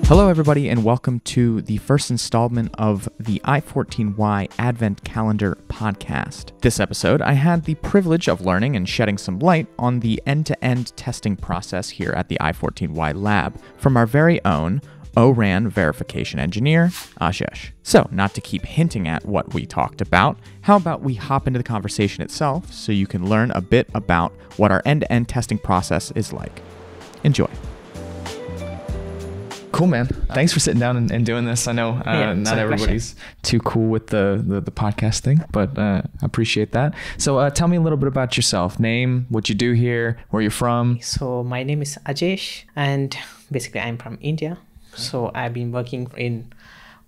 Hello, everybody, and welcome to the first installment of the i14y Advent Calendar podcast. This episode, I had the privilege of learning and shedding some light on the end-to-end testing process here at the i14y lab from our very own OpenRAN verification engineer, Ajesh. So, not to keep hinting at what we talked about, how about we hop into the conversation itself so you can learn a bit about what our end-to-end testing process is like. Enjoy. Cool, man. Thanks for sitting down and doing this. I know not everybody's too cool with the podcast thing, but I appreciate that. So tell me a little bit about yourself. Name, what you do here, where you're from. So my name is Ajesh, and basically I'm from India. So I've been working in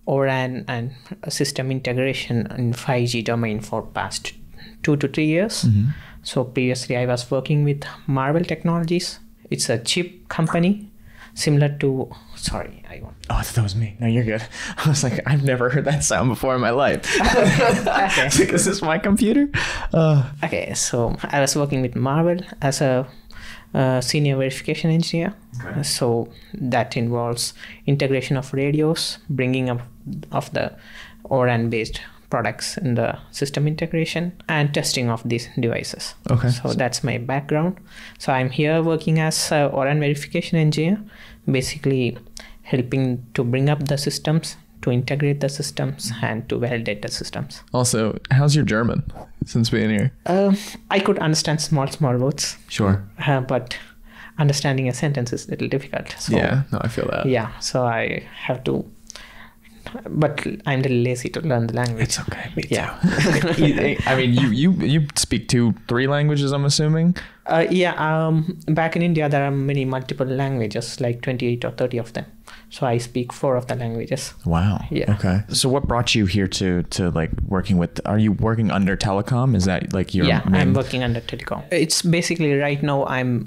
OpenRAN and system integration in 5G domain for past 2 to 3 years. Mm-hmm. So previously I was working with Marvell Technologies. It's a chip company. Similar to, sorry, I won't. Oh, I thought that was me. No, you're good. I was like, I've never heard that sound before in my life. Okay. Like, is this my computer? Okay, so I was working with Marvell as a senior verification engineer. Okay. So that involves integration of radios, bringing up of the OpenRAN based products in the system integration and testing of these devices. Okay. So that's my background. So I'm here working as a OpenRAN verification engineer, basically helping to bring up the systems, to integrate the systems, and to validate the systems. Also, how's your German since being here? I could understand small words. Sure. But understanding a sentence is a little difficult. So, yeah, no, I feel that. Yeah, so I have to. But I'm a little lazy to learn the language. It's okay. Me too. I mean, you speak 2-3 languages, I'm assuming? Back in India, there are multiple languages, like 28 or 30 of them. So I speak 4 of the languages. Wow. Yeah. Okay. So what brought you here to like working with, are you working under telecom? Is that like your main... I'm working under telecom. It's basically right now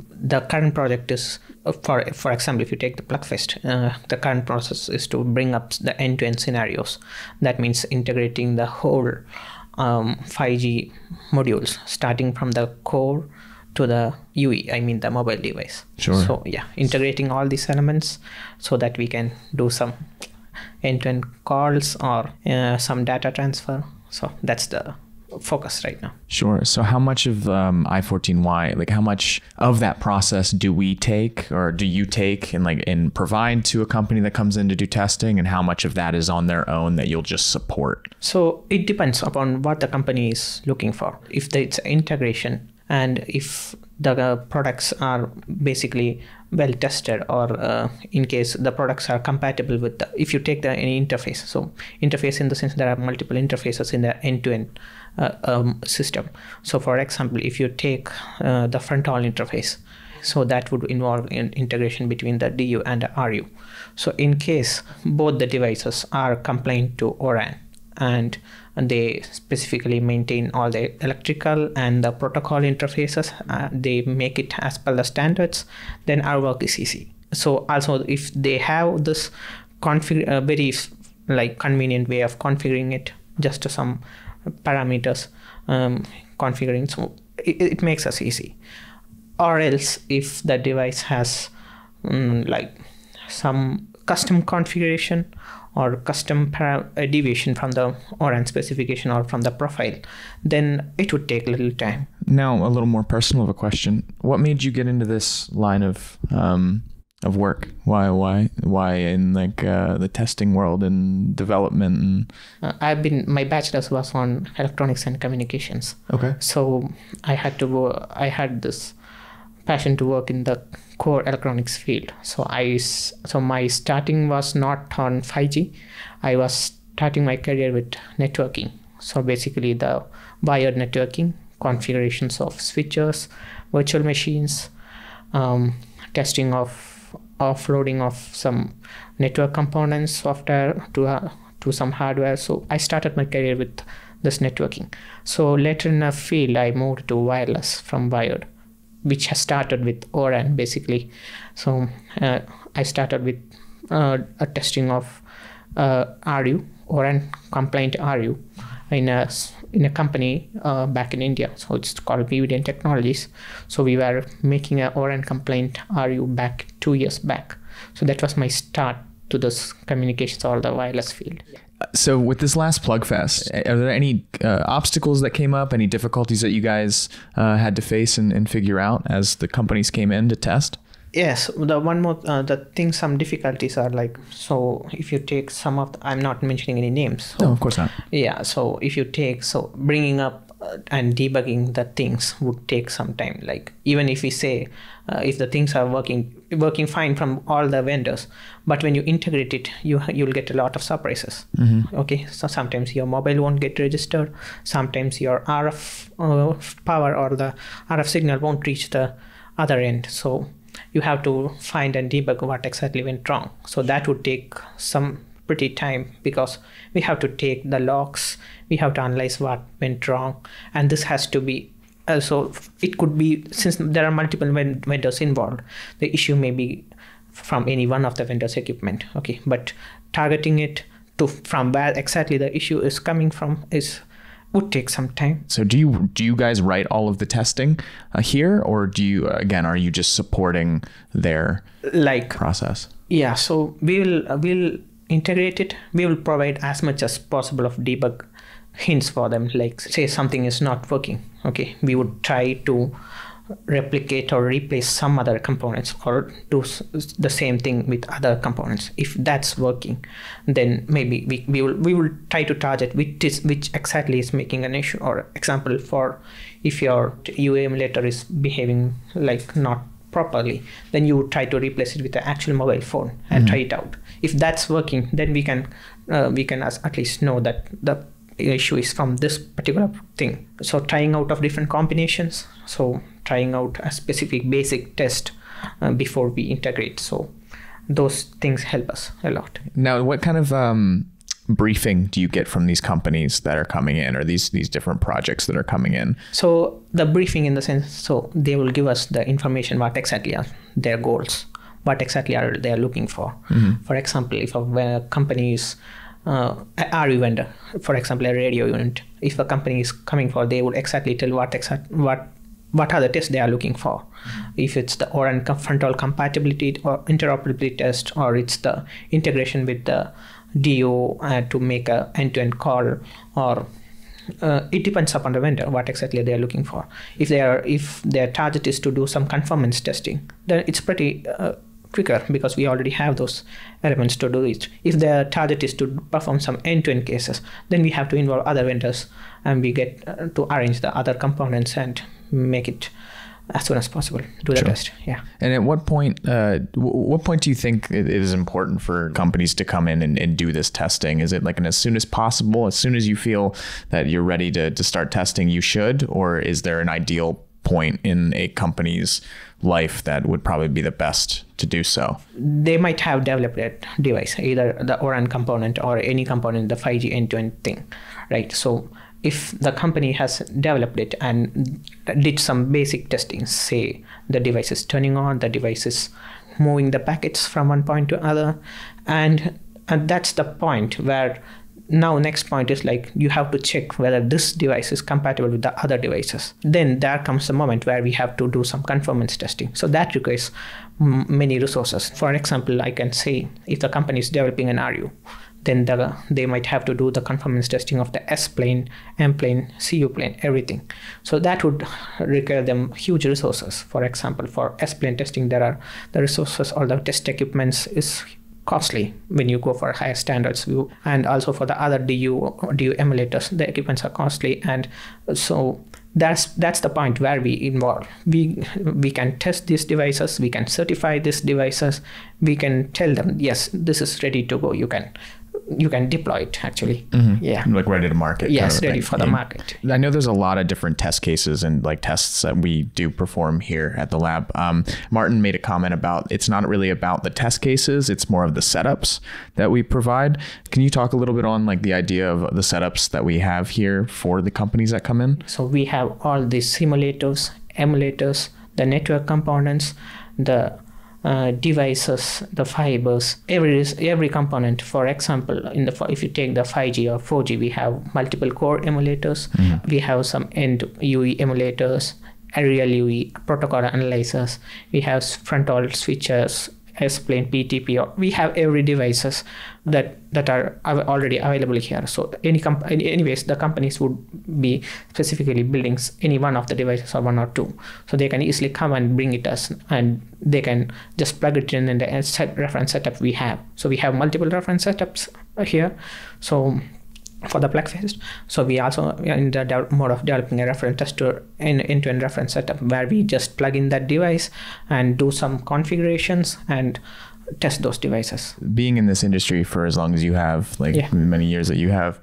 the current project is, for example, if you take the Plugfest, the current process is to bring up the end-to-end scenarios. That means integrating the whole 5G modules, starting from the core to the UE, I mean the mobile device. Sure. So yeah, integrating all these elements so that we can do some end-to-end calls or some data transfer. So that's the focus right now. Sure. So how much of i14y, like how much of that process do we take or do you take and provide to a company that comes in to do testing, and how much of that is on their own that you'll just support? So it depends upon what the company is looking for. If it's integration, and if the products are basically well tested, or in case the products are compatible with if you take any interface. So interface in the sense there are multiple interfaces in the end-to-end system. So for example, if you take the frontal interface, so that would involve integration between the DU and the RU. So in case both the devices are compliant to OpenRAN, and they specifically maintain all the electrical and the protocol interfaces, they make it as per the standards, then our work is easy. So also if they have this very convenient way of configuring it, just some parameters configuring, so it makes us easy. Or else if the device has some custom configuration or custom deviation from the OpenRAN specification or from the profile, then it would take a little time. Now, a little more personal of a question. What made you get into this line of work? Why in the testing world and development? My bachelor's was on electronics and communications. Okay. So I had this passion to work in the core electronics field. So my starting was not on 5G. I was starting my career with networking. So basically the wired networking, configurations of switches, virtual machines, testing of offloading of some network components, software to some hardware. So I started my career with this networking. So later in the field, I moved to wireless from wired, which has started with OpenRAN basically. So I started with a testing of RU, OpenRAN compliant RU, in a company back in India. So it's called VVDN Technologies. So we were making a OpenRAN compliant RU back 2 years back. So that was my start to those communications or the wireless field. So with this last Plugfest, are there any obstacles that came up, any difficulties that you guys had to face and figure out as the companies came in to test? Yes, some difficulties are like, so if you take some of I'm not mentioning any names. So, no, of course not. Yeah, so if you take, bringing up and debugging the things would take some time. Like even if we say, if the things are working fine from all the vendors, but when you integrate it, you'll get a lot of surprises. Mm-hmm. Okay, so sometimes your mobile won't get registered. Sometimes your RF power or the RF signal won't reach the other end. So you have to find and debug what exactly went wrong. So that would take some pretty time, because we have to take the logs, we have to analyze what went wrong, and this has to be so it could be, since there are multiple vendors involved, the issue may be from any one of the vendors' equipment. Okay, but targeting it to from where exactly the issue is coming from would take some time. So do you guys write all of the testing here, or are you just supporting their process? Yeah, so we'll integrate it. We will provide as much as possible of debug hints for them. Like say something is not working. Okay, we would try to replicate or replace some other components, or do the same thing with other components. If that's working, then maybe we will try to target which exactly is making an issue. Or example, for if your UA emulator is behaving like not properly, then you would try to replace it with the actual mobile phone and try it out. If that's working, then we can at least know that the issue is from this particular thing. So trying out of different combinations, so trying out a specific basic test before we integrate. So those things help us a lot. Now, what kind of briefing do you get from these companies that are coming in, or these different projects that are coming in? So the briefing, in the sense, so they will give us the information, what exactly are their goals, what exactly are they looking for. Mm-hmm. For example, if a company is a RU vendor, for example, a radio unit, if a company is coming for, they would exactly tell what are the tests they are looking for. Mm-hmm. If it's the ORAN fronthaul compatibility or interoperability test, or it's the integration with the DO to make a end-to-end call, or it depends upon the vendor what exactly they are looking for. If their target is to do some conformance testing, then it's pretty quicker, because we already have those elements to do it. If their target is to perform some end-to-end cases, then we have to involve other vendors, and we get to arrange the other components and make it as soon as possible, do the test. Yeah. And at what point do you think it is important for companies to come in and do this testing? Is it like as soon as possible, as soon as you feel that you're ready to start testing, you should? Or is there an ideal point in a company's life that would probably be the best to do so? They might have developed a device, either the ORAN component or any component, the 5G end-to-end thing, right? So if the company has developed it and did some basic testing, say the device is turning on, the device is moving the packets from one point to other, and that's the point where now next point is like you have to check whether this device is compatible with the other devices. Then there comes a moment where we have to do some conformance testing. So that requires many resources. For example, I can say if the company is developing an RU, then they might have to do the conformance testing of the S plane, M plane, CU plane, everything. So that would require them huge resources. For example, for S plane testing, there are the resources, all the test equipments is costly when you go for higher standards. And also for the other DU emulators, the equipments are costly. And so that's the point where we involve. We can test these devices, we can certify these devices, we can tell them, yes, this is ready to go. You can deploy it actually. Mm-hmm. Yeah. Like ready to market. Yes, ready for the market. I know there's a lot of different test cases and like tests that we do perform here at the lab. Martin made a comment about it's not really about the test cases, it's more of the setups that we provide. Can you talk a little bit on like the idea of the setups that we have here for the companies that come in? So we have all these simulators, emulators, the network components, the devices, the fibers, every component. For example, if you take the 5G or 4G, we have multiple core emulators. Mm-hmm. We have some end UE emulators, aerial UE, protocol analyzers. We have fronthaul switches, S-Plane, PTP, or we have every devices that are already available here. So anyways, the companies would be specifically building any one of the devices or one or two. So they can easily come and bring it us, and they can just plug it in the reference setup we have. So we have multiple reference setups here. So for the plugfest, so we also are in the mode of developing a reference tester and end-to-end reference setup, where we just plug in that device and do some configurations and test those devices. Being in this industry for as long as you have, many years that you have,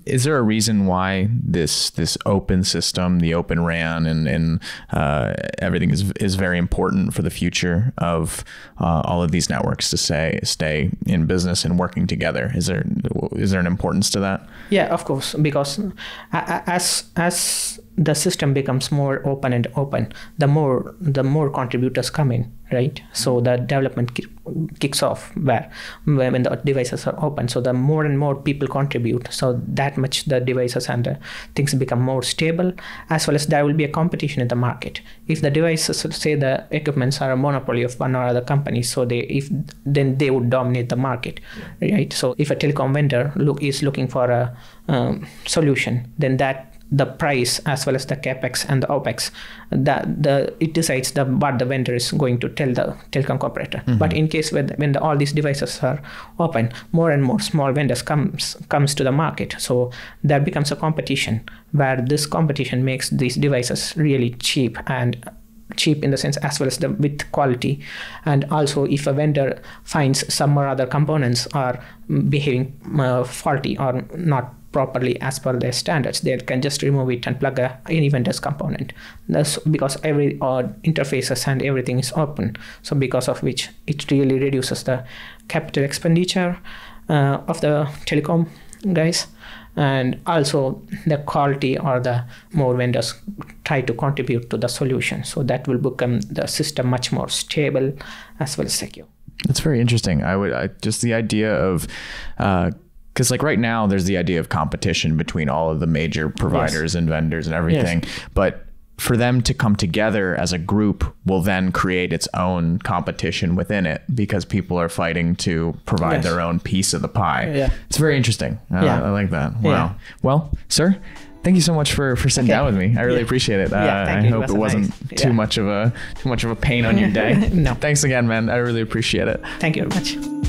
is there a reason why this open system, the OpenRAN and everything is very important for the future of all of these networks to stay in business and working together? Is there an importance to that? Yeah, of course, because as the system becomes more open, the more contributors come in, right? So the development kicks off when the devices are open. So the more and more people contribute, so that much the devices and the things become more stable, as well as there will be a competition in the market. If the devices, say the equipments are a monopoly of one or other company, so then they would dominate the market, right? So if a telecom vendor is looking for a solution, then the price as well as the capex and the opex, it decides what the vendor is going to tell the telecom operator. Mm-hmm. But in case when all these devices are open, more and more small vendors comes to the market. So there becomes a competition, where this competition makes these devices really cheap in the sense as well as with quality. And also if a vendor finds some or other components are behaving faulty or not properly as per their standards, they can just remove it and plug any vendor's component. That's because every interfaces and everything is open. So because of which it really reduces the capital expenditure of the telecom guys, and also the quality, or the more vendors try to contribute to the solution. So that will become the system much more stable as well as secure. That's very interesting. Just the idea of because right now there's the idea of competition between all of the major providers and vendors and everything. Yes. But for them to come together as a group will then create its own competition within it, because people are fighting to provide their own piece of the pie. Yeah. It's very interesting. I like that. Wow. Yeah. Well, sir, thank you so much for sitting down with me. I really appreciate it. I hope it wasn't too much of a pain on your day. No. Thanks again, man. I really appreciate it. Thank you very much.